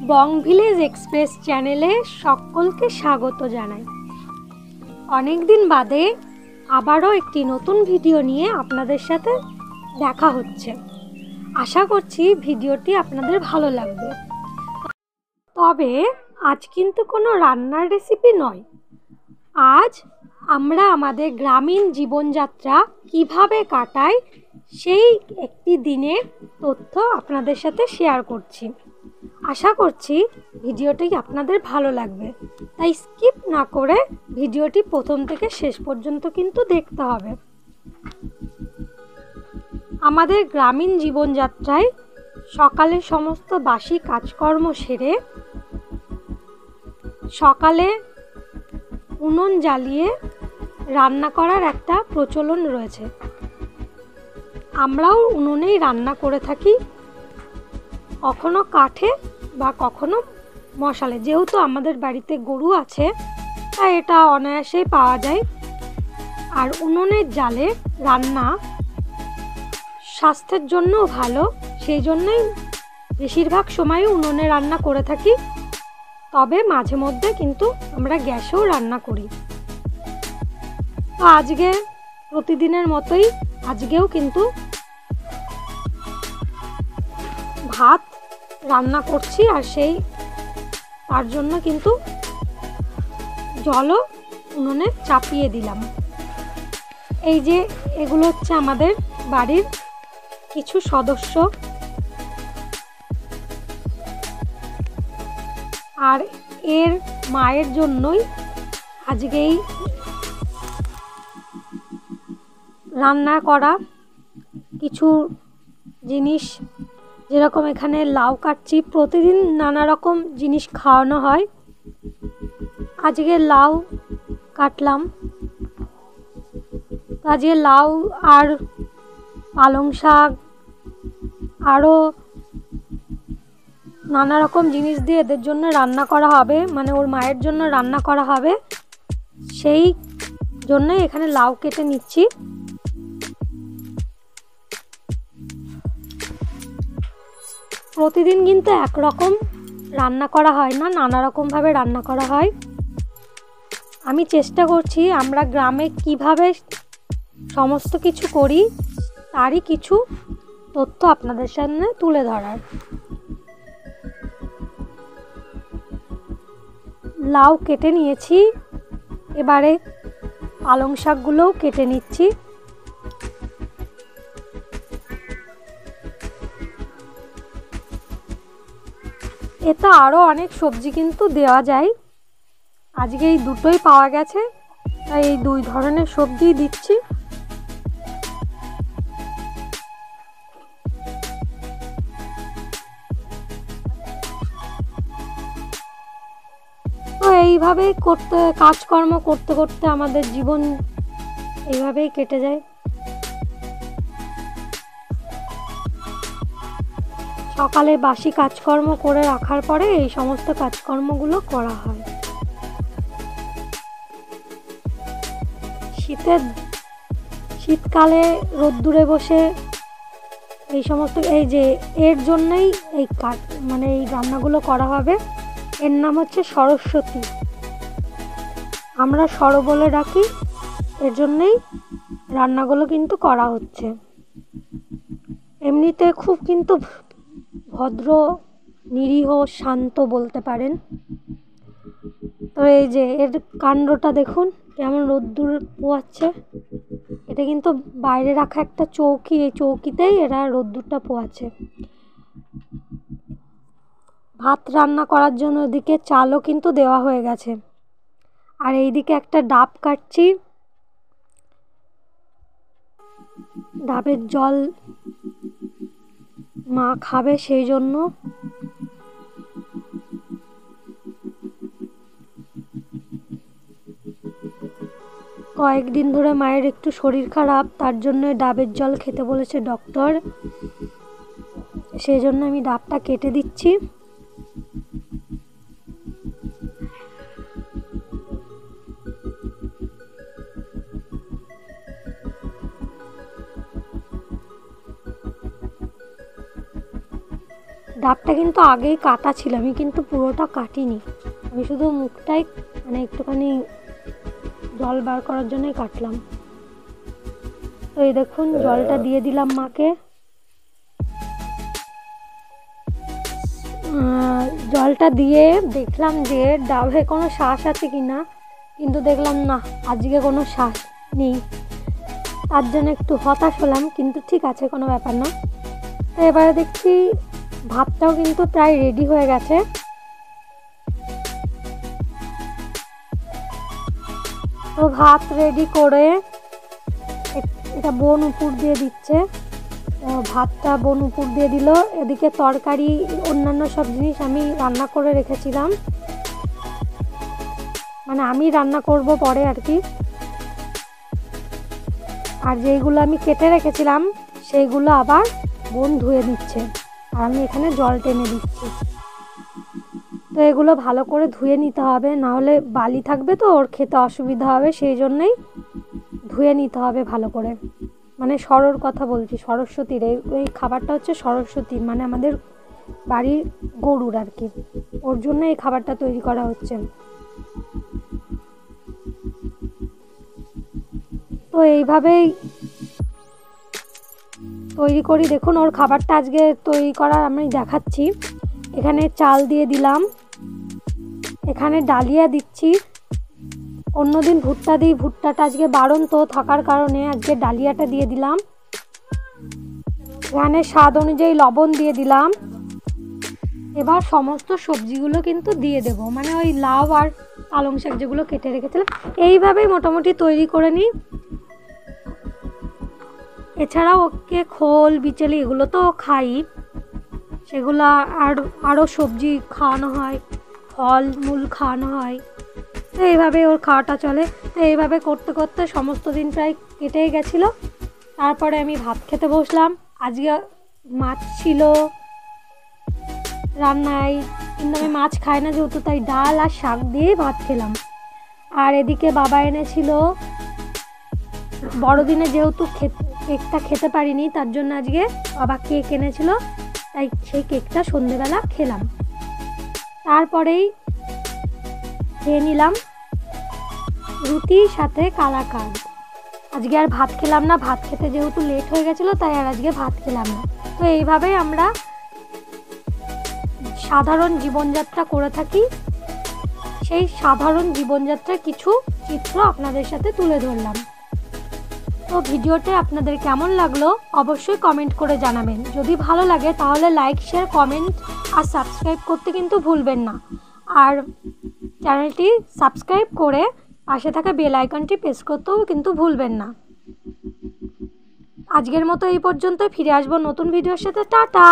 বং village express চ্যানেলে সকলকে স্বাগত জানাই। অনেক দিন বাদে আবারও একটি নতুন ভিডিও নিয়ে আপনাদের সাথে দেখা হচ্ছে। আশা করছি ভিডিওটি আপনাদের ভালো লাগবে। তবে আজ কিন্তু কোনো রান্নার রেসিপি নয়। আজ আমরা আমাদের গ্রামীণ জীবনযাত্রা কিভাবে কাটাই সেই একটি দিনের তথ্য আপনাদের সাথে শেয়ার করছি। আশা করছি ভিডিওটি আপনাদের ভালো লাগবে, তাই স্কিপ না করে ভিডিওটি প্রথম থেকে শেষ পর্যন্ত কিন্তু দেখতে হবে। আমাদের গ্রামীণ জীবনযাত্রায় সকালে সমস্ত বাসি কাজকর্ম সেরে সকালে উনুন জ্বালিয়ে রান্না করার একটা প্রচলন রয়েছে। আমরাও উনুনেই রান্না করে থাকি, কখনো কাঠে বা কখনো মশালে। যেহেতু আমাদের বাড়িতে গরু আছে তাই এটা অনায়াসেই পাওয়া যায়। আর উনুনের জালে রান্না স্বাস্থ্যের জন্যও ভালো, সেই জন্যই বেশিরভাগ সময় উনুনে রান্না করে থাকি। তবে মাঝে মধ্যে কিন্তু আমরা গ্যাসেও রান্না করি। তো আজকে প্রতিদিনের মতোই আজকেও কিন্তু ভাত রান্না করছি, আর তার জন্য কিন্তু জলও উনুনে চাপিয়ে দিলাম। এই যে এগুলো হচ্ছে আমাদের বাড়ির কিছু সদস্য, আর এর মায়ের জন্যই আজকেই রান্না করা কিছু জিনিস। যেরকম এখানে লাউ কাটছি, প্রতিদিন নানা রকম জিনিস খাওয়ানো হয়। আজকে লাউ কাটলাম। আজকে লাউ আর পালং শাক আরও নানা রকম জিনিস দিয়ে এদের জন্য রান্না করা হবে, মানে ওর মায়ের জন্য রান্না করা হবে। সেই জন্যই এখানে লাউ কেটে নিচ্ছি। প্রতিদিন কিন্তু একরকম রান্না করা হয় না, নানা রকমভাবে রান্না করা হয়। আমি চেষ্টা করছি আমরা গ্রামে কিভাবে সমস্ত কিছু করি তারই কিছু তথ্য আপনাদের সামনে তুলে ধরার। লাউ কেটে নিয়েছি, এবারে পালং শাকগুলোও কেটে নিচ্ছি। এতে আরও অনেক সবজি কিন্তু দেওয়া যায়। আজকে এই দুটোই পাওয়া গেছে, তাই এই দুই ধরনের সবজি দিচ্ছি। তো এইভাবেই কাজকর্ম করতে করতে আমাদের জীবন এইভাবেই কেটে যায়। সকালে বাসি কাজকর্ম করে রাখার পরে এই সমস্ত কাজকর্মগুলো করা হয়। শীতকালে রোদ্দুরে বসে এই সমস্ত এর জন্যই এই এই রান্নাগুলো করা হবে। এর নাম হচ্ছে সরস্বতী, আমরা সর বলে ডাকি। এর জন্যই রান্নাগুলো কিন্তু করা হচ্ছে। এমনিতে খুব কিন্তু ভদ্র, নিরীহ, শান্ত বলতে পারেন। তো এই যে এর কাণ্ডটা দেখুন কেমন রোদ্দুর পোয়াচ্ছে। এটা কিন্তু বাইরে রাখা একটা চৌকি, এই চৌকিতেই এরা রোদ্দুরটা পোয়াচ্ছে। ভাত রান্না করার জন্য ওদিকে চালও কিন্তু দেওয়া হয়ে গেছে। আর এইদিকে একটা ডাব কাটছি, ডাবের জল মা খাবে, সেই জন্য। কয়েকদিন ধরে মায়ের একটু শরীর খারাপ, তার জন্য ডাবের জল খেতে বলেছে ডক্টর, সেই জন্য আমি ডাবটা কেটে দিচ্ছি। ডাবটা কিন্তু আগেই কাটা ছিল, আমি কিন্তু পুরোটা কাটিনি, আমি শুধু মুখটাই মানে একটুখানি জল বার করার জন্যই কাটলাম। তো এই দেখুন জলটা দিয়ে দিলাম মাকে। জলটা দিয়ে দেখলাম যে ডাবে কোনো শ্বাস আছে কি না, কিন্তু দেখলাম না, আজকে কোনো শ্বাস নেই। তার জন্য একটু হতাশ হলাম, কিন্তু ঠিক আছে, কোনো ব্যাপার না। তো এবারে দেখছি ভাতটাও কিন্তু প্রায় রেডি হয়ে গেছে। তো ভাত রেডি করে এটা বোন উপর দিয়ে দিচ্ছে, ভাতটা বোন উপর দিয়ে দিল। এদিকে তরকারি অন্যান্য সব জিনিস আমি রান্না করে রেখেছিলাম, মানে আমি রান্না করব পরে আর কি। আর যেইগুলো আমি কেটে রেখেছিলাম সেইগুলো আবার বোন ধুয়ে দিচ্ছে, আর আমি এখানে জল টেনে দিচ্ছি। তো এগুলো ভালো করে ধুয়ে নিতে হবে, না হলে বালি থাকবে তো ওর খেতে অসুবিধা হবে, সেই জন্যই ধুয়ে নিতে হবে ভালো করে। মানে সরোর কথা বলছি, সরস্বতীর এই খাবারটা হচ্ছে সরস্বতীর, মানে আমাদের বাড়ির গরুর আর কি, ওর জন্য এই খাবারটা তৈরি করা হচ্ছে। তো এইভাবেই তৈরি করি। দেখুন ওর খাবারটা আজকে তৈরি করা আমি দেখাচ্ছি। এখানে চাল দিয়ে দিলাম, এখানে ডালিয়া দিচ্ছি। অন্যদিন ভুট্টা দিই, ভুট্টাটা আজকে বাড়ন্ত থাকার কারণে আজকে ডালিয়াটা দিয়ে দিলাম। এখানে স্বাদ অনুযায়ী লবণ দিয়ে দিলাম। এবার সমস্ত সবজিগুলো কিন্তু দিয়ে দেব, মানে ওই লাউ আর পালং শাক যেগুলো কেটে রেখেছিলাম, এইভাবেই মোটামুটি তৈরি করে নিই। এছাড়াও ওকে খোল বিচেলি এগুলো তো খাই, সেগুলো আরও সবজি খাওয়ানো হয়, ফল মূল খাওয়ানো হয়। তো এইভাবে ওর খাওয়াটা চলে। তো এইভাবে করতে করতে সমস্ত দিন প্রায় কেটেই গেছিলো। তারপরে আমি ভাত খেতে বসলাম। আজকে মাছ ছিল রান্নায়, কিন্তু আমি মাছ খাই না যেহেতু, তাই ডাল আর শাক দিয়েই ভাত খেলাম। আর এদিকে বাবা এনেছিল বড়দিনে, যেহেতু কেকটা খেতে পারিনি তার জন্য আজকে বাবা কেক এনেছিল, তাই সেই কেকটা সন্ধেবেলা খেলাম। তারপরেই খেয়ে নিলাম রুটির সাথে কালাকাঁদ। আজকে আর ভাত খেলাম না, ভাত খেতে যেহেতু লেট হয়ে গেছিলো তাই আর আজকে ভাত খেলাম না। তো এইভাবেই আমরা সাধারণ জীবনযাত্রা করে থাকি। সেই সাধারণ জীবনযাত্রার কিছু চিত্র আপনাদের সাথে তুলে ধরলাম। তো ভিডিওটা আপনাদের কেমন লাগলো অবশ্যই কমেন্ট করে জানাবেন। যদি ভালো লাগে তাহলে লাইক, শেয়ার, কমেন্ট আর সাবস্ক্রাইব করতে কিন্তু ভুলবেন না। আর চ্যানেলটি সাবস্ক্রাইব করে পাশে থাকা বেল আইকনটি প্রেস করতেও কিন্তু ভুলবেন না। আজকের মতো এই পর্যন্ত, ফিরে আসবো নতুন ভিডিওর সাথে। টাটা।